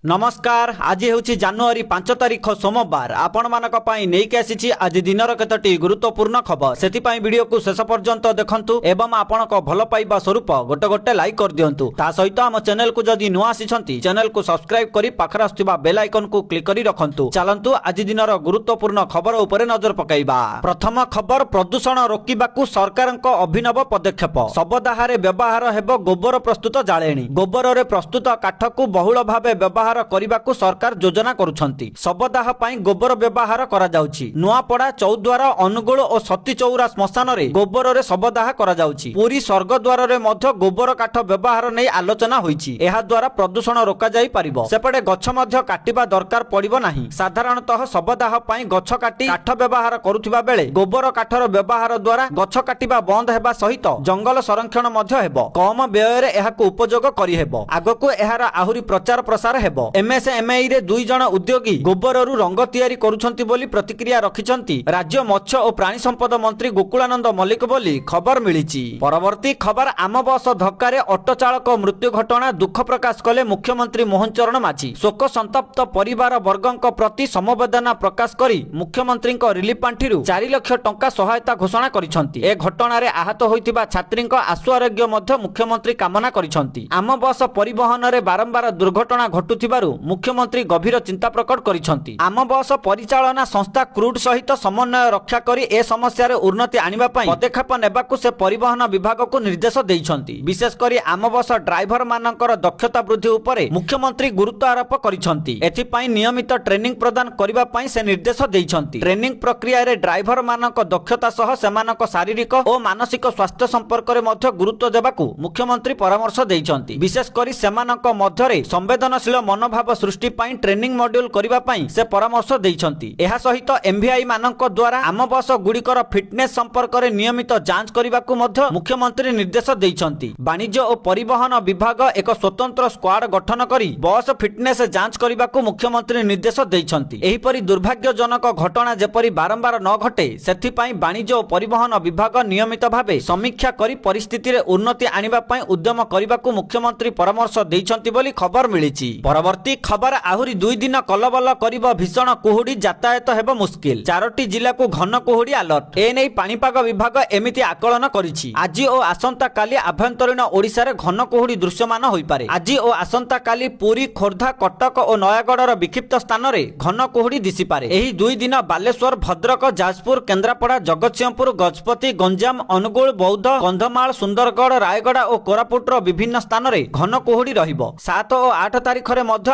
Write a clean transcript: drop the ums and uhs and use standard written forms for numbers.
नमस्कार। आज हूँ जनवरी 5 तारिख सोमवार। आपण मानक पई नेइके आसीछि आज दिनर केतोटी गुरुत्वपूर्ण खबर। सेतिपई वीडियो को शेष पर्यंत देखंतु एवं आपणक भल पाइबा स्वरूप गोटे गोटे लाइक कर दियंतु। ता सहित आम चैनल को जदि नुआ आसीछंती चैनल को सब्सक्राइब करी पाखरा आसुवा बेल आइकन को क्लिक करी रखंतु। चलंतु आज दिनर गुरुत्वपूर्ण खबर उपरे नजर पकाइबा। प्रथम खबर, प्रदूषण रोकिबाकू सरकारक अभिनव पदक्षेप। शवदाहरे व्यवहार हेबो गोबर प्रस्तुत जाळेणी। गोबर रे प्रस्तुत काठ को बहुल भावे व्यवहार करने सरकार योजना करुछंती। शवदाह पाई गोबर व्यवहार करा जाउछि। नुआपड़ा, चौद्वार, अनुगुल और सती चौरा श्मशान रे गोबर रे शवदाह करा जाउछि। पुरी स्वर्गद्वार रे मध्य गोबर काठ व्यवहार नै आलोचना होईछि। एहा द्वारा प्रदूषण रोका जाई परिबो। सेपटे गछ मध्य काटिबा दरकार पड़िबो नाही। साधारणतः शवदाह पाई गछ काटी काठ व्यवहार करुथिबा बेले गोबर काठर व्यवहार द्वारा गछ काटिबा बंद हेबा सहित जंगल संरक्षण मध्य हेबो। कम व्यय रे एहाको उपयोग करि हेबो। आगको एहार आहुरी प्रचार प्रसार हेबो। एमएसएमई रे 2 जण उद्योगी गोबररू रंग तैयारी करुछंती बोली प्रतिक्रिया रखिछंती राज्य मत्स्य और प्राणी संपद मंत्री गोकुलानंद मल्लिक बोली खबर मिलिछि। परवर्ती खबर, आम बस धक्कारे ऑटो चालक मृत्यु घटना दुख प्रकाश कले मुख्यमंत्री मोहन चरण माझी। शोक संतप्त परिवार वर्गक प्रति समवेदना प्रकाश करी मुख्यमंत्री रिलीफ पांठिरु 4 लाख टंका सहायता घोषणा करिछंती। ए घटना रे आहत होइतिबा छात्रीक आशु आरोग्य मध्य मुख्यमंत्री कामना करिछंती। आम बस परिवहन रे बारंबार दुर्घटना घटुथिबारु मुख्यमंत्री गभीर चिंता प्रकट करिछंती। आम बस परिचालना संस्था क्रूड सहित समन्वय रक्षा करी ए समस्या रे उन्नति आनिबा पई पदक्षेप नेबाकू से परिवहन विभाग को निर्देश दैछंती। विशेष करी आम बस ड्राइवर मानकर दक्षता वृद्धि उपरे मुख्यमंत्री गुरुत्व आरोप करिछंती। एथि पई नियमित ट्रेनिंग प्रदान करिबा पई से निर्देश दैछंती। ट्रेनिंग प्रक्रिया रे ड्राइवर मानक दक्षता सह सेमानक शारीरिक और मानसिक स्वास्थ्य संपर्क रे मध्य गुरुत्व देबाकू मुख्यमंत्री परामर्श दैछंती। विशेष करी सेमानक मध्य रे संवेदनशील मनोभाव सृष्टि पाई ट्रेनिंग मॉड्यूल करिबा पाई से परामर्श दैछंती। एहा सहित एमवीआई मानक द्वारा आम बस गुड़िकर फिटनेस संपर्क रे नियमित जांच करिबाकू मध्य मुख्यमंत्री निर्देश दैछंती। वाणिज्य और परिवहन विभाग एक स्वतंत्र स्क्वाड गठन करी बस फिटनेस जांच करिबाकू मुख्यमंत्री निर्देश दैछंती। एही परि दुर्भाग्यजनक घटना जेपरि बारंबार न घटे सेथि पाई वाणिज्य और परिवहन विभाग नियमित भावे समीक्षा करी परिस्थिति रे उन्नति आनिबा पाई उद्यम करिबाकू मुख्यमंत्री परामर्श दैछंती बोली खबर मिलिछि। परवर्ती खबर, आहुरी 2 दिन कलबल करिब भीषण कुहुड़ी, यातायात हेबो मुश्किल। 4टी जिला को घन कुहुड़ी अलर्ट। ए नै पाणीपाग विभाग एमिति आकलन करिछि। आज और आसंता काली आभ्यंतरीण ओडिसा रे घन कुहुड़ी दृश्यमान होई पारे। आज और आसंता काली पुरी, खोर्धा, कटक और नयागढ़ विक्षिप्त स्थान रे घन कुहुड़ी दिसि पारे। एही 2 दिन बालेश्वर, भद्रक, जाजपुर, केन्द्रापड़ा, जगतसिंहपुर, गजपति, गंजाम, अनुगुल, बौद्ध, कंधमाल, सुंदरगढ़, रायगड़ा और कोरापुट विभिन्न स्थान रे घन कुहुड़ी रहिबो। 7 और 8 तारिख रे मध्य